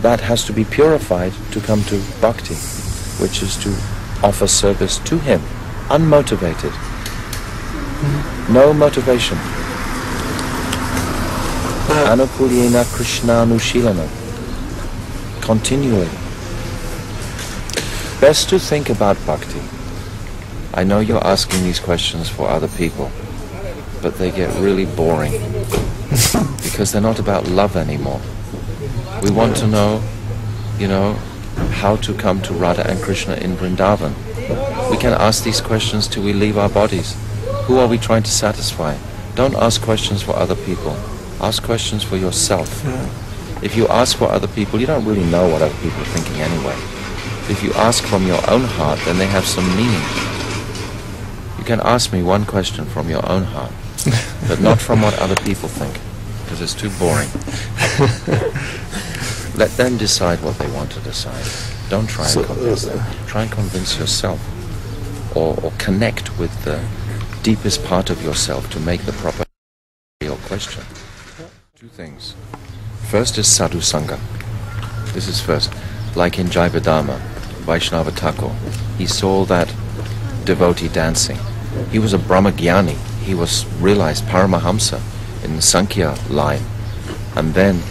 that has to be purified to come to bhakti, which is to offer service to him, unmotivated. No motivation. Anukulyena Krishnanushilanam. Continually. Best to think about bhakti. I know you're asking these questions for other people, but they get really boring because they're not about love anymore. We want to know, how to come to Radha and Krishna in Vrindavan. We can ask these questions till we leave our bodies. Who are we trying to satisfy? Don't ask questions for other people. Ask questions for yourself. If you ask for other people, you don't really know what other people are thinking anyway. If you ask from your own heart, then they have some meaning. You can ask me one question from your own heart, but not from what other people think, because it's too boring. Let them decide what they want to decide. Don't try and convince them. Try and convince yourself, or connect with the deepest part of yourself to make the proper real question. Two things. First is sadhu sangha. This is first. Like in Jayavadama, Vaishnava Thakur, he saw that devotee dancing. He was a Brahmagyani. He was realized Paramahamsa in the Sankhya line. And then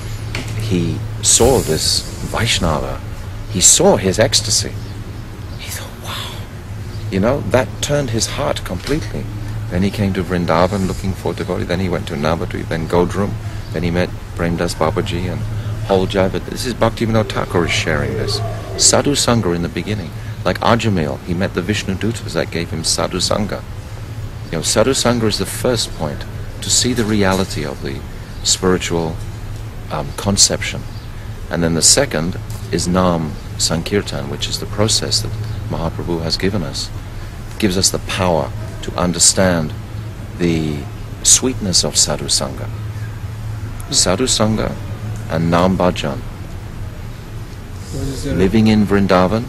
he saw this Vaishnava. He saw his ecstasy. He thought, wow. That turned his heart completely. Then he came to Vrindavan looking for devotee. Then he went to Navadvip, then Godrum. Then he met Premdas Babaji and whole Jayavadama. This is Bhaktivinoda Thakur is sharing this. Sadhu Sangha in the beginning. Like Ajamil, he met the Vishnu Dutas that gave him Sadhu Sangha. Sadhu Sangha is the first point to see the reality of the spiritual conception. And then the second is Nam Sankirtan, which is the process that Mahaprabhu has given us. It gives us the power to understand the sweetness of Sadhu Sangha. Sadhu Sangha and Nam Bhajan. Living in Vrindavan,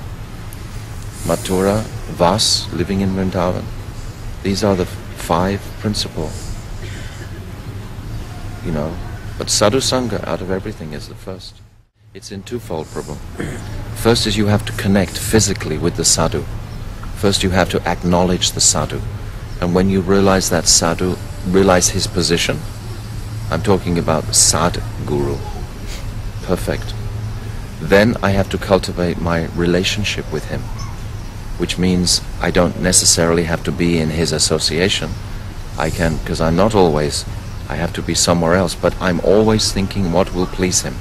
Mathura, Vas, living in Vrindavan. These are the 5 principal. But Sadhu Sangha out of everything is the first. It's in twofold, Prabhu. First is you have to connect physically with the sadhu. First you have to acknowledge the sadhu. And when you realize that sadhu, realize his position, I'm talking about Sad Guru, perfect. Then I have to cultivate my relationship with him, which means I don't necessarily have to be in his association. I can, because I'm not always, I have to be somewhere else, but I'm always thinking what will please him.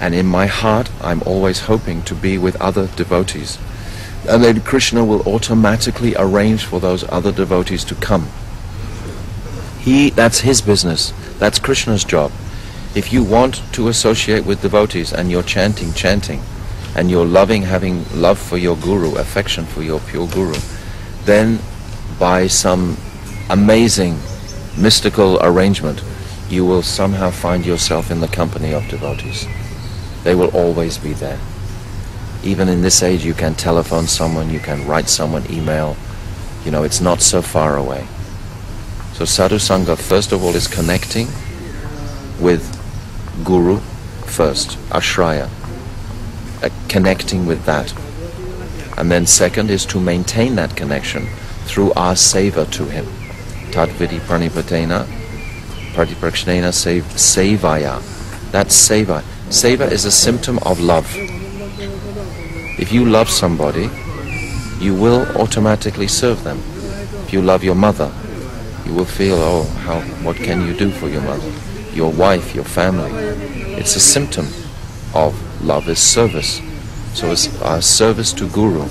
And in my heart, I'm always hoping to be with other devotees. And then Krishna will automatically arrange for those other devotees to come. That's his business. That's Krishna's job. If you want to associate with devotees and you're chanting, and you're having love for your guru, affection for your pure guru, then by some amazing mystical arrangement, you will somehow find yourself in the company of devotees. They will always be there. Even in this age, you can telephone someone, you can write someone email. It's not so far away. So Sadhu Sangha, first of all, is connecting with Guru first, Ashraya. Connecting with that. And then second is to maintain that connection through our seva to him. Tadvidi pranipatena, pratiprakšnena sevaya. That's seva. Seva is a symptom of love. If you love somebody, you will automatically serve them. If you love your mother, you will feel, what can you do for your mother? Your wife, your family. It's a symptom of love is service. So our service to Guru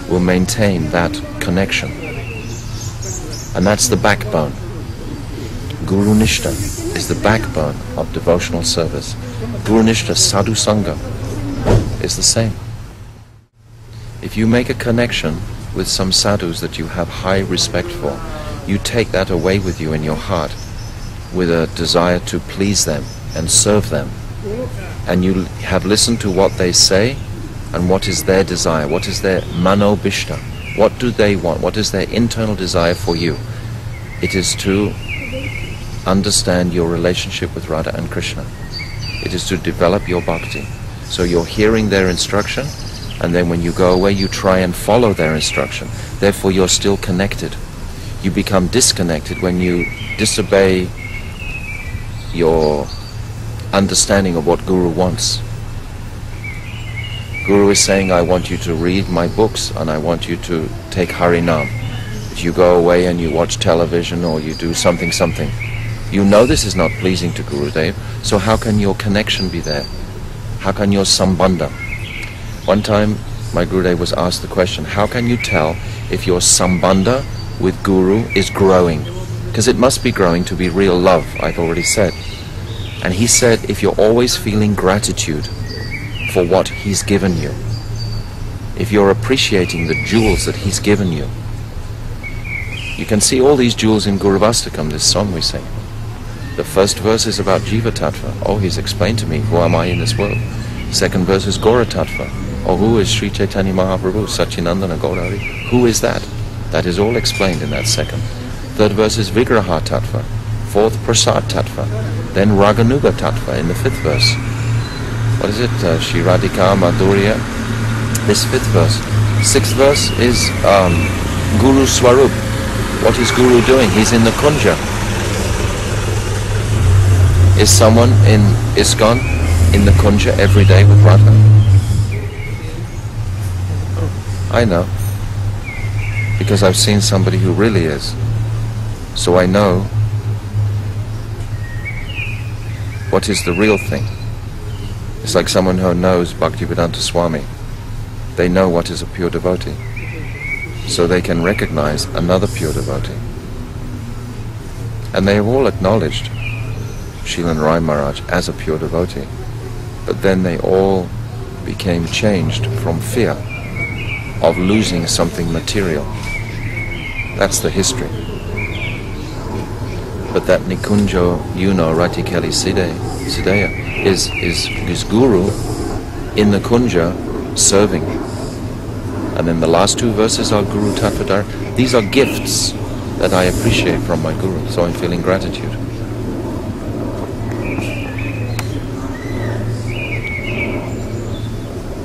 will maintain that connection. And that's the backbone. Guru Nishta is the backbone of devotional service. Guru Nishta, Sadhu Sangha, is the same. If you make a connection with some sadhus that you have high respect for, you take that away with you in your heart with a desire to please them and serve them. And you have listened to what they say and what is their desire, what is their manobishta, what do they want, what is their internal desire for you. It is to understand your relationship with Radha and Krishna. It is to develop your bhakti. So you're hearing their instruction, and then when you go away you try and follow their instruction. Therefore you're still connected. You become disconnected when you disobey your understanding of what Guru wants. Guru is saying, I want you to read my books and I want you to take Harinam. If you go away and you watch television or you do something, you know this is not pleasing to Gurudev, so how can your connection be there? How can your sambandha? One time my Gurudev was asked the question, how can you tell if your sambandha with Guru is growing? Because it must be growing to be real love, I've already said. And he said, if you're always feeling gratitude for what he's given you, if you're appreciating the jewels that he's given you, you can see all these jewels in Guru Vastakam, this song we sing. The first verse is about Jiva Tattva. Oh, he's explained to me, who am I in this world? Second verse is Gora Tattva. Oh, who is Sri Chaitanya Mahaprabhu, Satchinandana Gaurari? Who is that? That is all explained in that second. Third verse is Vigraha Tattva. Fourth, Prasad Tattva. Then Raganuga Tattva in the fifth verse. What is it? Shiradika Madhurya. This fifth verse. Sixth verse is Guru Swarup. What is Guru doing? He's in the Kunja. Is someone in ISKCON in the Kunja every day with Radha? I know. Because I've seen somebody who really is. So I know what is the real thing. It's like someone who knows Bhaktivedanta Swami. They know what is a pure devotee. So they can recognize another pure devotee. And they have all acknowledged Śrila Narayana Maharadža as a pure devotee. But then they all became changed from fear of losing something material. That's the history. But that Nikunjo Yuno Ratikeli Siddhaya is Guru in the Kunja serving. And then the last two verses are Guru Tattvadar. These are gifts that I appreciate from my Guru, so I'm feeling gratitude.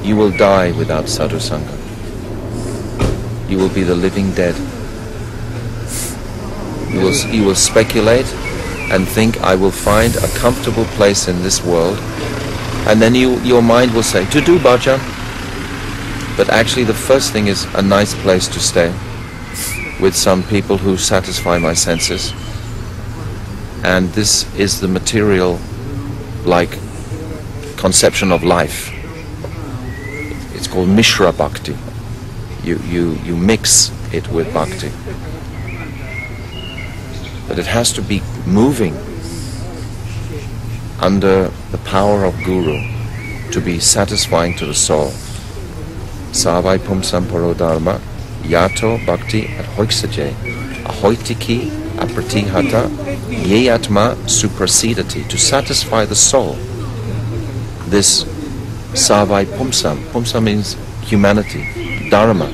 You will die without sadhu sangha. You will be the living dead. You will speculate and think, I will find a comfortable place in this world, and then your mind will say, to do bhajan. But actually the first thing is a nice place to stay with some people who satisfy my senses. And this is the material, like, conception of life. It's called Mishra Bhakti. You mix it with Bhakti. But it has to be moving under the power of Guru to be satisfying to the soul. Savai pumsam paro dharma yato bhakti adhoiksaje ahoitiki apratihata yeyatma suprasidati. To satisfy the soul. This savai pumsam means humanity, dharma.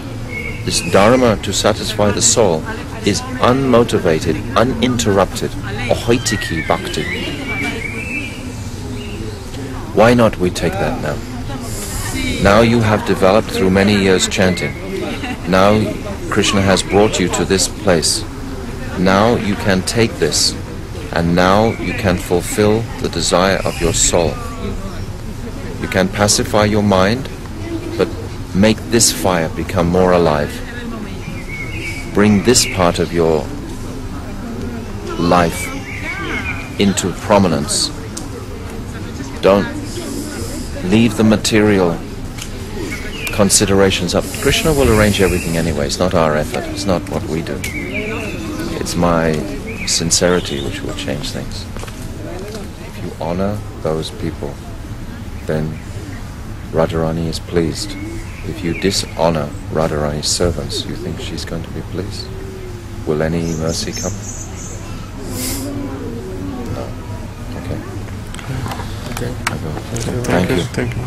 This dharma to satisfy the soul is unmotivated, uninterrupted, ahoitiki bhakti. Why not we take that now? Now you have developed through many years chanting. Now Krishna has brought you to this place. Now you can take this, and now you can fulfill the desire of your soul. You can pacify your mind, but make this fire become more alive. Bring this part of your life into prominence. Don't leave the material considerations up. Krishna will arrange everything anyway. It's not our effort. It's not what we do. It's my sincerity which will change things. If you honor those people, then Radharani is pleased. If you dishonor Radharani's servants, you think she's going to be pleased? Will any mercy come? No. Okay. Okay. I go. Thank you. Thank you.